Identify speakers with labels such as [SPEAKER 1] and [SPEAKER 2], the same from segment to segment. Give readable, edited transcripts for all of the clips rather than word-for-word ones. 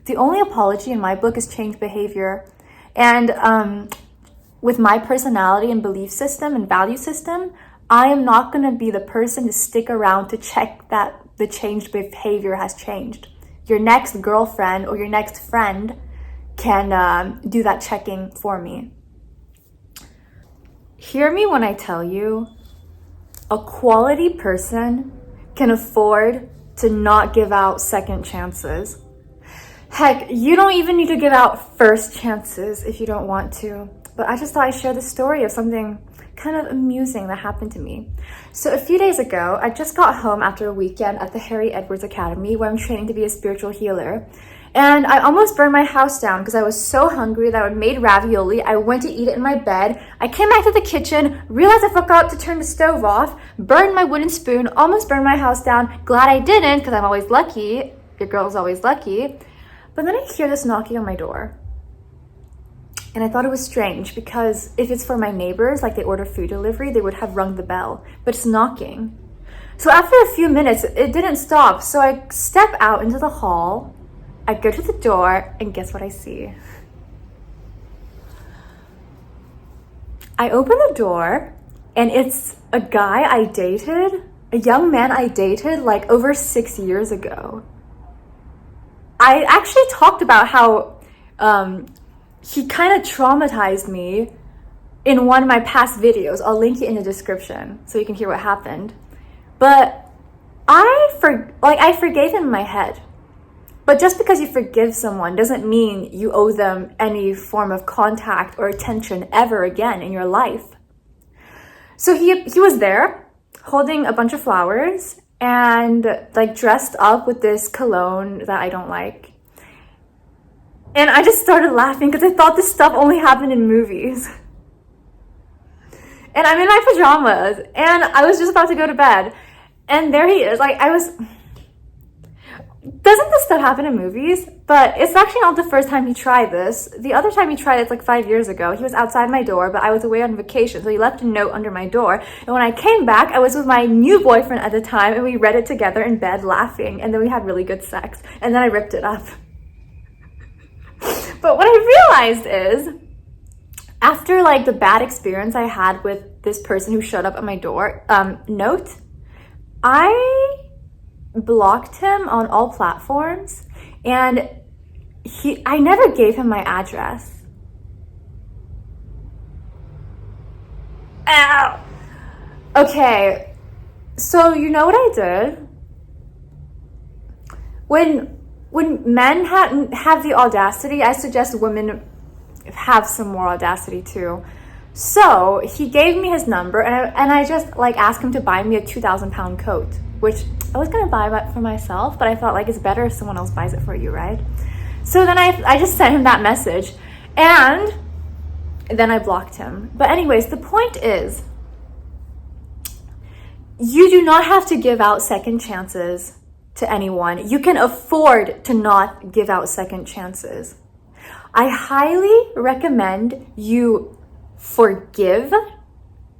[SPEAKER 1] The only apology in my book is change behavior. And with my personality and belief system and value system, I am not going to be the person to stick around to check that the changed behavior has changed. Your next girlfriend or your next friend can do that checking for me. Hear me when I tell you, a quality person can afford to not give out second chances. Heck, you don't even need to give out first chances if you don't want to. But I just thought I'd share the story of something kind of amusing that happened to me. So a few days ago, I just got home after a weekend at the Harry Edwards Academy where I'm training to be a spiritual healer. And I almost burned my house down because I was so hungry that I had made ravioli. I went to eat it in my bed. I came back to the kitchen, realized I forgot to turn the stove off, burned my wooden spoon, almost burned my house down. Glad I didn't because I'm always lucky. Your girl's always lucky. But then I hear this knocking on my door. And I thought it was strange because if it's for my neighbors, like they order food delivery, they would have rung the bell, but it's knocking. So after a few minutes, it didn't stop. So I step out into the hall, I go to the door, and guess what I see? I open the door, and it's a guy I dated, a young man I dated like over 6 years ago. I actually talked about how he kind of traumatized me in one of my past videos. I'll link it in the description so you can hear what happened. But I forgave him in my head. But just because you forgive someone doesn't mean you owe them any form of contact or attention ever again in your life. So he was there holding a bunch of flowers and like dressed up with this cologne that I don't like. And I just started laughing because I thought this stuff only happened in movies. And I'm in my pajamas and I was just about to go to bed. And there he is. Doesn't this stuff happen in movies? But it's actually not the first time he tried this. The other time he tried it like 5 years ago. He was outside my door, but I was away on vacation. So he left a note under my door. And when I came back, I was with my new boyfriend at the time and we read it together in bed laughing. And then we had really good sex. And then I ripped it up. But what I realized is, after like the bad experience I had with this person who showed up at my door, note, I blocked him on all platforms and I never gave him my address. Ow! Okay, so you know what I did? When men have the audacity, I suggest women have some more audacity too. So he gave me his number and I just like asked him to buy me a 2,000 pound coat, which I was gonna buy that for myself, but I thought like it's better if someone else buys it for you, right? So then I just sent him that message and then I blocked him. But anyways, the point is, you do not have to give out second chances to anyone. You can afford to not give out second chances. I highly recommend you forgive.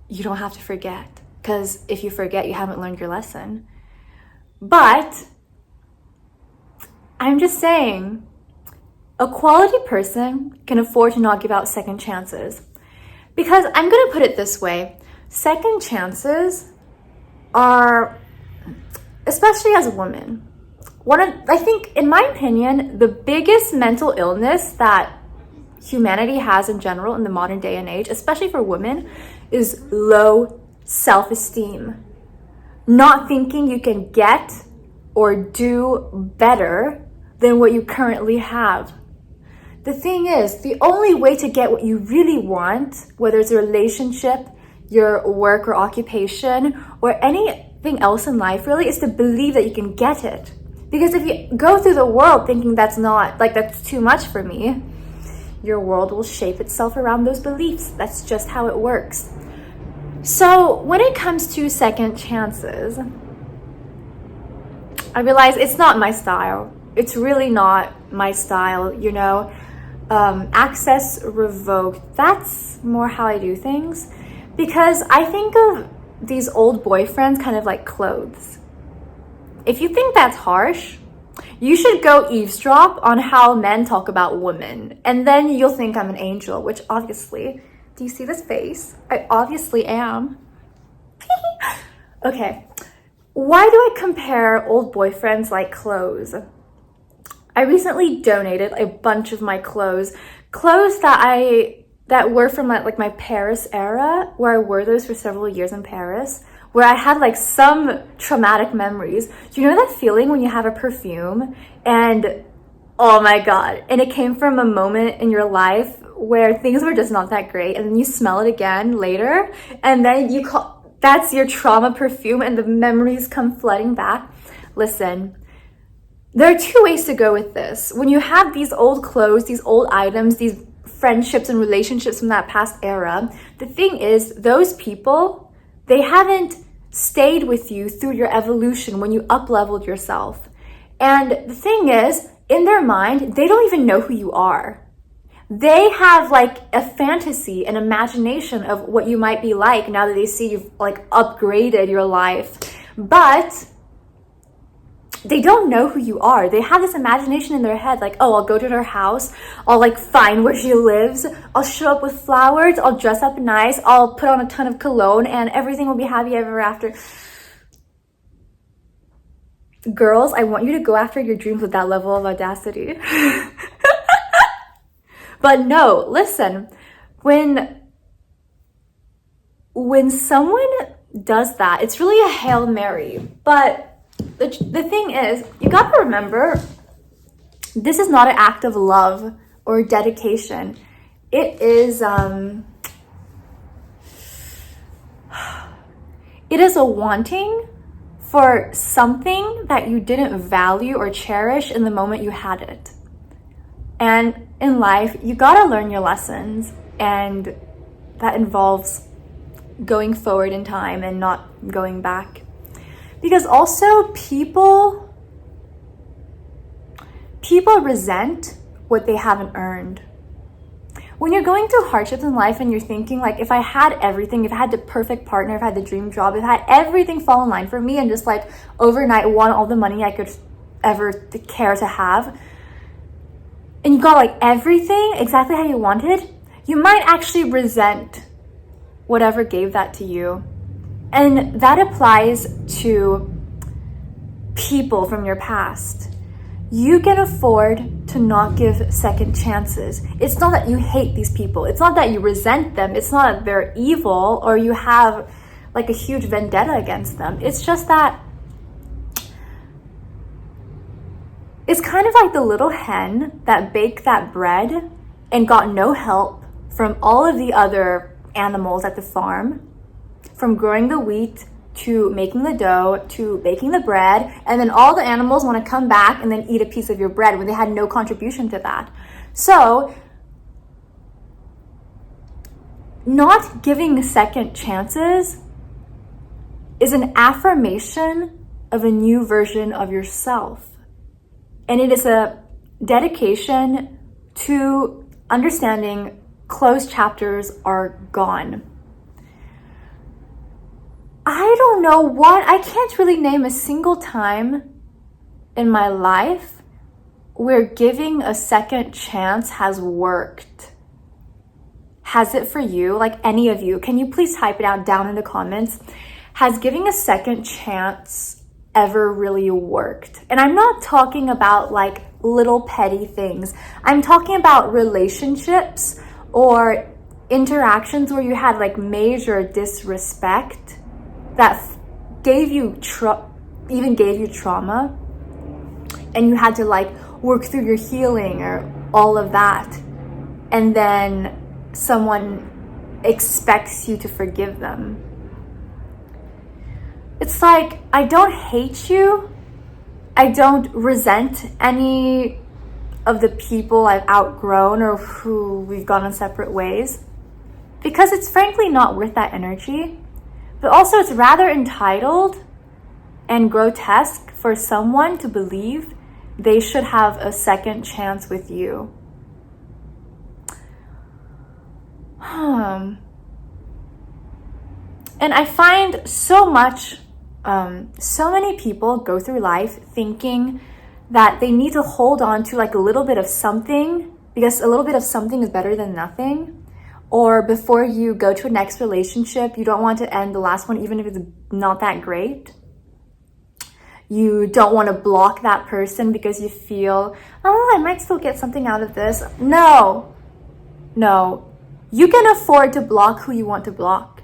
[SPEAKER 1] You don't have to forget, because if you forget, you haven't learned your lesson. But I'm just saying, a quality person can afford to not give out second chances. Because I'm going to put it this way, second chances are, especially as a woman, I think, in my opinion, the biggest mental illness that humanity has in general in the modern day and age, especially for women, is low self-esteem. Not thinking you can get or do better than what you currently have. The thing is, the only way to get what you really want, whether it's a relationship, your work or occupation, or anything else in life really, is to believe that you can get it. Because if you go through the world thinking that's too much for me, your world will shape itself around those beliefs. That's just how it works. So when it comes to second chances, I realize it's not my style. It's really not my style, you know. Access revoked, that's more how I do things. Because I think of these old boyfriends kind of like clothes. If you think that's harsh, You should go eavesdrop on how men talk about women, and then you'll think I'm an angel, which obviously, do you see this face? I obviously am. Okay, why do I compare old boyfriends like clothes? I recently donated a bunch of my clothes that were from my Paris era, where I wore those for several years in Paris, where I had like some traumatic memories. Do you know that feeling when you have a perfume and oh my God, and it came from a moment in your life where things were just not that great, and then you smell it again later, and then that's your trauma perfume, and the memories come flooding back? Listen, there are two ways to go with this. When you have these old clothes, these old items, these friendships and relationships from that past era, the thing is, those people, they haven't stayed with you through your evolution when you up-leveled yourself. And the thing is, in their mind, they don't even know who you are. They have like a fantasy, an imagination of what you might be like now that they see you've like upgraded your life. But they don't know who you are. They have this imagination in their head, like, oh, I'll go to her house, I'll like find where she lives, I'll show up with flowers, I'll dress up nice, I'll put on a ton of cologne, and everything will be happy ever after. Girls, I want you to go after your dreams with that level of audacity. But no, listen, when someone does that, it's really a Hail Mary. But the thing is, you got to remember, this is not an act of love or dedication. It is a wanting for something that you didn't value or cherish in the moment you had it. And in life, you got to learn your lessons, and that involves going forward in time and not going back. Because also people resent what they haven't earned. When you're going through hardships in life and you're thinking like, if I had everything, if I had the perfect partner, if I had the dream job, if I had everything fall in line for me and just like overnight won all the money I could ever care to have, and you got like everything exactly how you wanted, you might actually resent whatever gave that to you. And that applies to people from your past. You can afford to not give second chances. It's not that you hate these people. It's not that you resent them. It's not that they're evil or you have like a huge vendetta against them. It's just that it's kind of like the little hen that baked that bread and got no help from all of the other animals at the farm, from growing the wheat to making the dough to baking the bread, and then all the animals want to come back and then eat a piece of your bread when they had no contribution to that. So not giving second chances is an affirmation of a new version of yourself. And it is a dedication to understanding closed chapters are gone. I don't know I can't really name a single time in my life where giving a second chance has worked. Has it for you? Like any of you? Can you please type it out down in the comments? Has giving a second chance ever really worked? And I'm not talking about like little petty things. I'm talking about relationships or interactions where you had like major disrespect that gave you trauma, and you had to like work through your healing or all of that, and then someone expects you to forgive them. It's like, I don't hate you, I don't resent any of the people I've outgrown or who we've gone in separate ways, because it's frankly not worth that energy. But also it's rather entitled and grotesque for someone to believe they should have a second chance with you. And I find so many people go through life thinking that they need to hold on to like a little bit of something, because a little bit of something is better than nothing. Or before you go to a next relationship, you don't want to end the last one even if it's not that great. You don't want to block that person because you feel, oh, I might still get something out of this. No. You can afford to block who you want to block.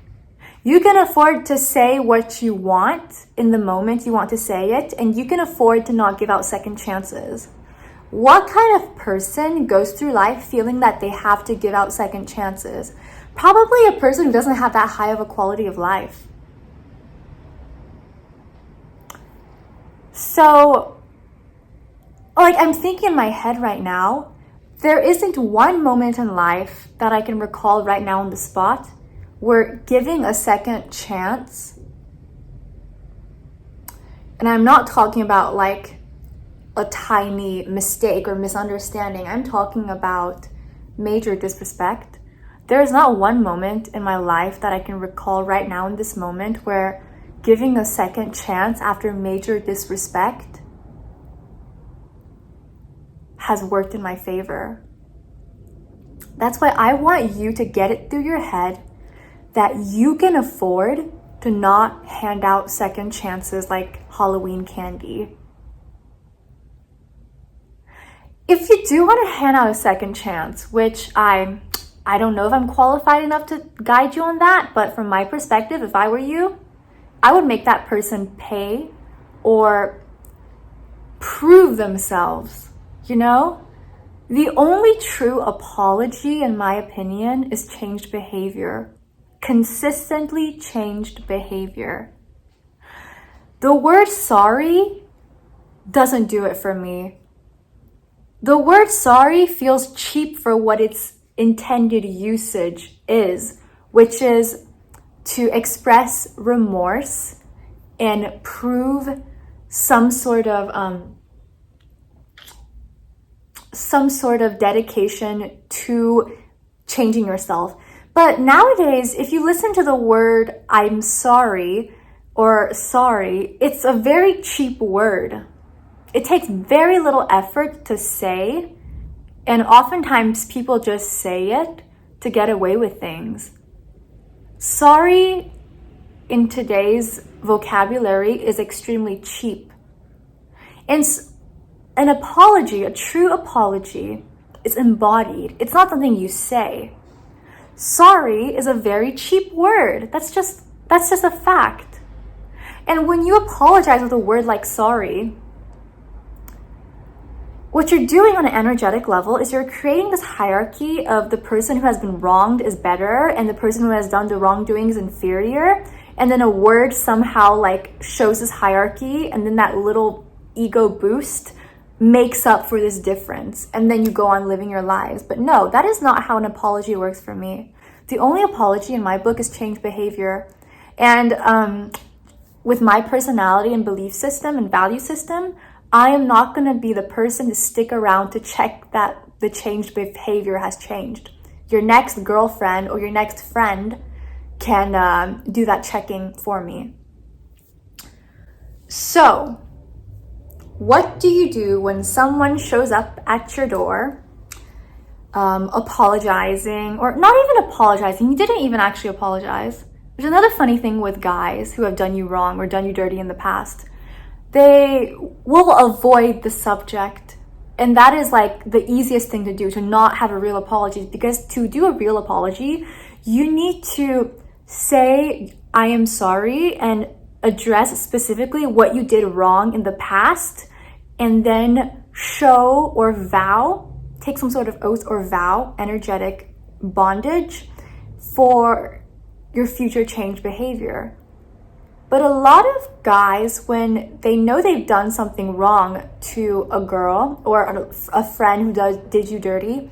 [SPEAKER 1] You can afford to say what you want in the moment you want to say it, and you can afford to not give out second chances. What kind of person goes through life feeling that they have to give out second chances? Probably a person who doesn't have that high of a quality of life. So, like, I'm thinking in my head right now, there isn't one moment in life that I can recall right now on the spot where giving a second chance, and I'm not talking about like a tiny mistake or misunderstanding, I'm talking about major disrespect. There is not one moment in my life that I can recall right now in this moment where giving a second chance after major disrespect has worked in my favor. That's why I want you to get it through your head that you can afford to not hand out second chances like Halloween candy. If you do want to hand out a second chance, which I don't know if I'm qualified enough to guide you on that, but from my perspective, if I were you, I would make that person pay or prove themselves, you know? The only true apology, in my opinion, is changed behavior. Consistently changed behavior. The word sorry doesn't do it for me. The word sorry feels cheap for what its intended usage is, which is to express remorse and prove some sort of dedication to changing yourself. But nowadays, if you listen to the word I'm sorry or sorry, it's a very cheap word. It takes very little effort to say, and oftentimes people just say it to get away with things. Sorry in today's vocabulary is extremely cheap. And an apology, a true apology, is embodied. It's not something you say. Sorry is a very cheap word. That's just a fact. And when you apologize with a word like sorry, what you're doing on an energetic level is you're creating this hierarchy of the person who has been wronged is better and the person who has done the wrongdoing is inferior. And then a word somehow like shows this hierarchy, and then that little ego boost makes up for this difference. And then you go on living your lives. But no, that is not how an apology works for me. The only apology in my book is change behavior. And with my personality and belief system and value system, I am not going to be the person to stick around to check that the changed behavior has changed. Your next girlfriend or your next friend can do that checking for me. So, what do you do when someone shows up at your door apologizing, or not even apologizing? You didn't even actually apologize. There's another funny thing with guys who have done you wrong or done you dirty in the past. They will avoid the subject. And that is like the easiest thing to do, to not have a real apology. Because to do a real apology, you need to say, I am sorry, and address specifically what you did wrong in the past, and then show or vow, take some sort of oath or vow, energetic bondage for your future change behavior. But a lot of guys, when they know they've done something wrong to a girl or a friend who did you dirty,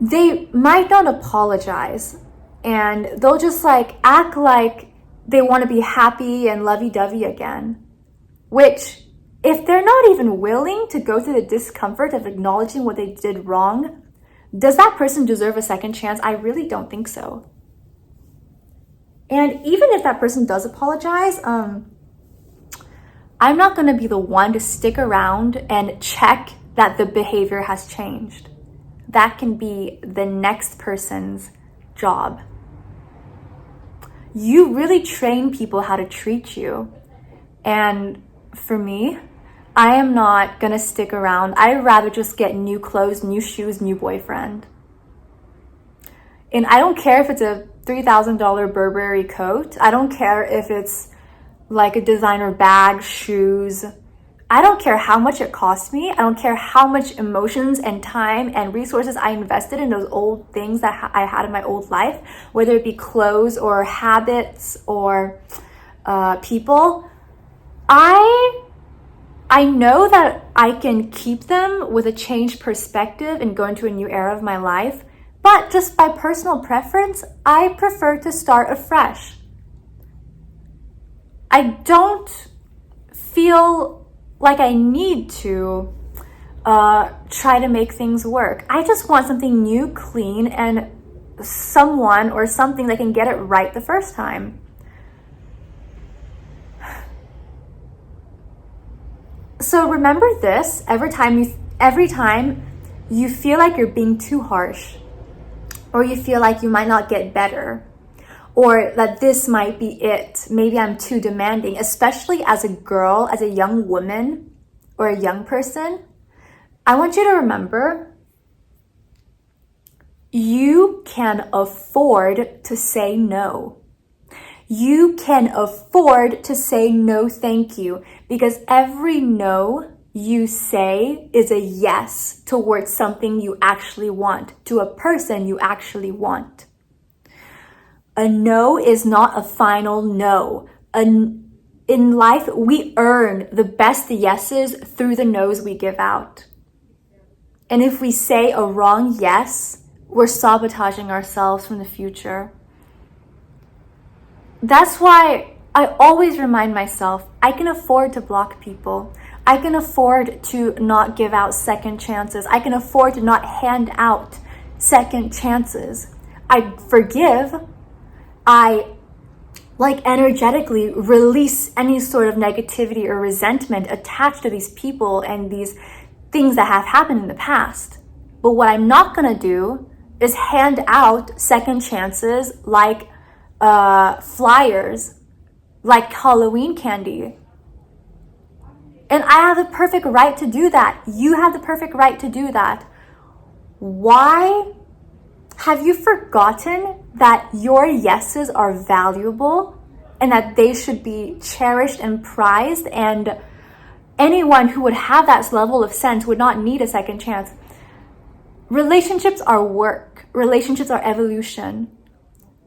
[SPEAKER 1] they might not apologize. And they'll just like act like they want to be happy and lovey-dovey again. Which, if they're not even willing to go through the discomfort of acknowledging what they did wrong, does that person deserve a second chance? I really don't think so. And even if that person does apologize, I'm not going to be the one to stick around and check that the behavior has changed. That can be the next person's job. You really train people how to treat you. And for me, I am not going to stick around. I'd rather just get new clothes, new shoes, new boyfriend. And I don't care if it's a $3,000 Burberry coat. I don't care if it's like a designer bag, shoes. I don't care how much it cost me. I don't care how much emotions and time and resources I invested in those old things that I had in my old life, whether it be clothes or habits or people. I know that I can keep them with a changed perspective and go into a new era of my life, but just by personal preference, I prefer to start afresh. I don't feel like I need to try to make things work. I just want something new, clean, and someone or something that can get it right the first time. So remember this, every time you feel like you're being too harsh, or you feel like you might not get better, or that this might be it, maybe I'm too demanding, especially as a girl, as a young woman, or a young person, I want you to remember, you can afford to say no. You can afford to say no thank you, because every no you say is a yes towards something you actually want, to a person you actually want. A no is not a final no. In life, we earn the best yeses through the no's we give out. And if we say a wrong yes, we're sabotaging ourselves from the future. That's why I always remind myself, I can afford to block people. I can afford to not give out second chances. I can afford to not hand out second chances. I forgive. I energetically release any sort of negativity or resentment attached to these people and these things that have happened in the past. But what I'm not going to do is hand out second chances like flyers, like Halloween candy. And I have the perfect right to do that. You have the perfect right to do that. Why? Have you forgotten that your yeses are valuable and that they should be cherished and prized, and anyone who would have that level of sense would not need a second chance? Relationships are work. Relationships are evolution.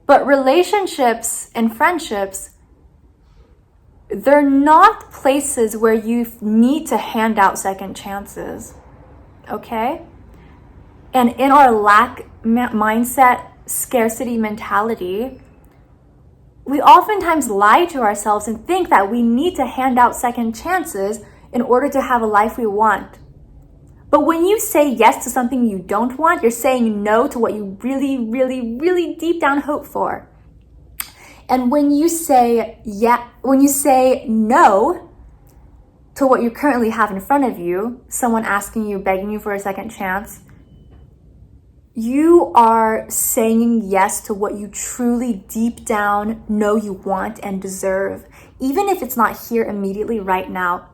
[SPEAKER 1] But relationships and friendships, they're not places where you need to hand out second chances, okay? And in our lack mindset, scarcity mentality, we oftentimes lie to ourselves and think that we need to hand out second chances in order to have a life we want. But when you say yes to something you don't want, you're saying no to what you really, really, really deep down hope for. And when you say no to what you currently have in front of you, someone asking you, begging you for a second chance, you are saying yes to what you truly deep down know you want and deserve, even if it's not here immediately right now.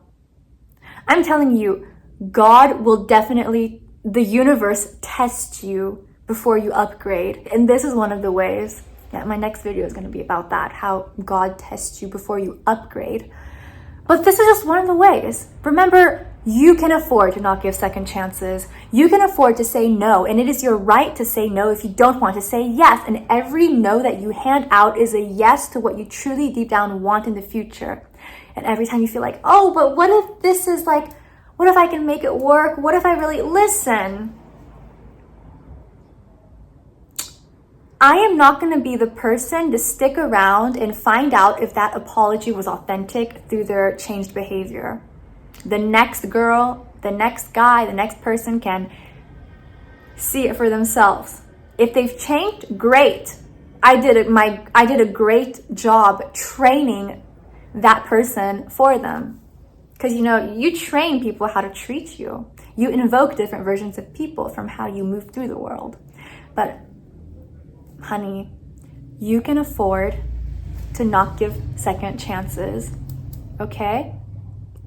[SPEAKER 1] I'm telling you, God will definitely, the universe tests you before you upgrade. And this is one of the ways. Yeah, my next video is going to be about that, how God tests you before you upgrade. But this is just one of the ways. Remember, you can afford to not give second chances. You can afford to say no, and it is your right to say no if you don't want to say yes. And every no that you hand out is a yes to what you truly deep down want in the future. And every time you feel like, oh, but what if this is like, what if I can make it work? What if I really listen? I am not going to be the person to stick around and find out if that apology was authentic through their changed behavior. The next girl, the next guy, the next person can see it for themselves. If they've changed, great. I did a great job training that person for them. Because, you train people how to treat you. You invoke different versions of people from how you move through the world. But, honey, you can afford to not give second chances, okay?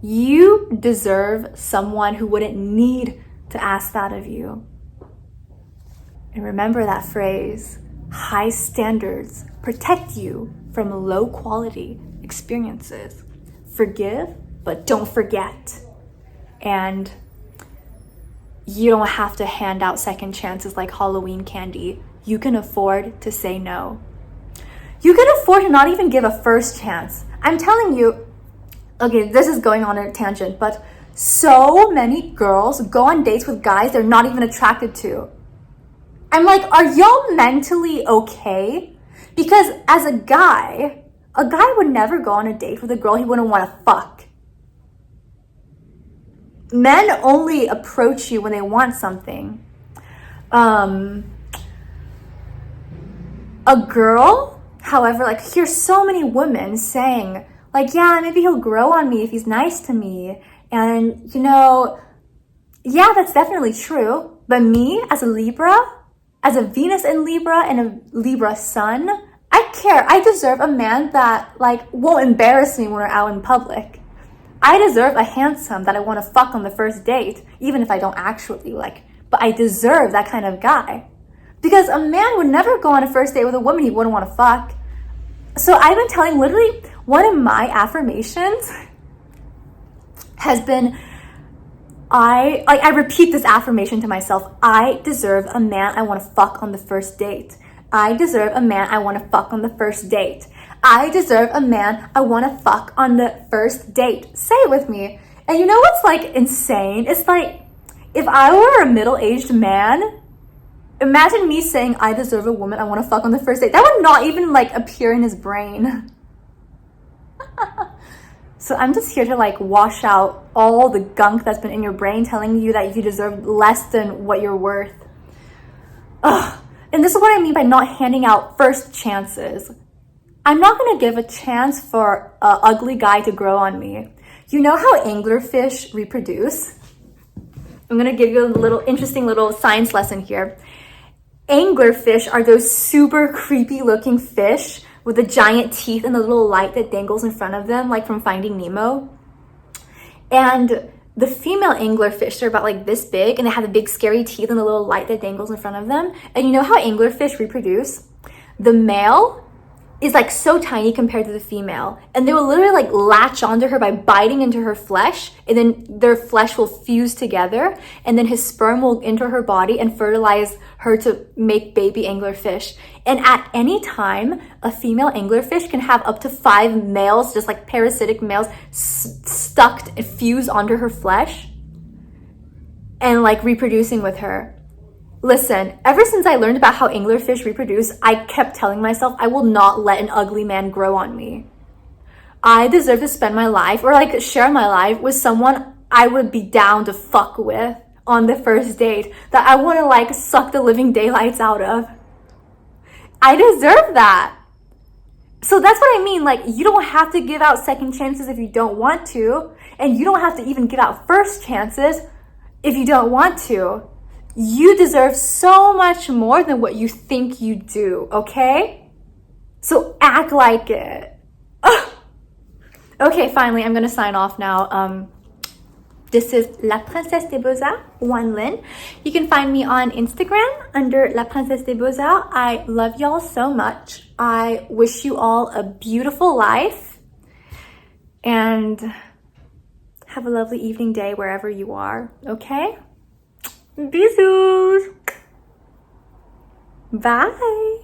[SPEAKER 1] You deserve someone who wouldn't need to ask that of you. And remember that phrase, high standards protect you from low quality experiences. Forgive, but don't forget. And you don't have to hand out second chances like Halloween candy. You can afford to say no. You can afford to not even give a first chance. I'm telling you, okay, this is going on a tangent, but so many girls go on dates with guys they're not even attracted to. I'm like, are y'all mentally okay? Because as a guy would never go on a date with a girl he wouldn't want to fuck. Men only approach you when they want something. A girl, however, like, here's so many women saying, like, yeah, maybe he'll grow on me if he's nice to me. And, yeah, that's definitely true. But me, as a Libra, as a Venus in Libra and a Libra sun, I care. I deserve a man that, like, won't embarrass me when we're out in public. I deserve a handsome that I want to fuck on the first date, even if I don't actually like. But I deserve that kind of guy. Because a man would never go on a first date with a woman he wouldn't want to fuck. So I've been telling, literally, one of my affirmations has been, I repeat this affirmation to myself. I deserve a man I want to fuck on the first date. I deserve a man I want to fuck on the first date. I deserve a man I want to fuck on the first date. Say it with me. And you know what's like insane? It's like, if I were a middle-aged man, imagine me saying I deserve a woman I want to fuck on the first date. That would not even like appear in his brain. So I'm just here to like wash out all the gunk that's been in your brain telling you that you deserve less than what you're worth. Ugh. And this is what I mean by not handing out first chances. I'm not going to give a chance for an ugly guy to grow on me. You know how anglerfish reproduce? I'm going to give you a little interesting little science lesson here. Anglerfish are those super creepy looking fish with the giant teeth and the little light that dangles in front of them, like from Finding Nemo. And the female anglerfish are about like this big, and they have the big scary teeth and the little light that dangles in front of them. And you know how anglerfish reproduce? The male is like so tiny compared to the female, and they will literally like latch onto her by biting into her flesh, and then their flesh will fuse together, and then his sperm will enter her body and fertilize her to make baby anglerfish. And at any time, a female anglerfish can have up to 5 males, just like parasitic males, stuck and fused onto her flesh and like reproducing with her. Listen, ever since I learned about how anglerfish reproduce, I kept telling myself I will not let an ugly man grow on me. I deserve to spend my life or like share my life with someone I would be down to fuck with on the first date, that I want to like suck the living daylights out of. I deserve that. So that's what I mean. Like, you don't have to give out second chances if you don't want to, and you don't have to even give out first chances if you don't want to. You deserve so much more than what you think you do, okay? So act like it. Ugh. Okay, finally, I'm gonna sign off now. This is La Princesse des Beaux-Arts, Wan Lin. You can find me on Instagram under La Princesse des Beaux-Arts. I love y'all so much. I wish you all a beautiful life, and have a lovely evening, day, wherever you are, okay? Bisous! Bye!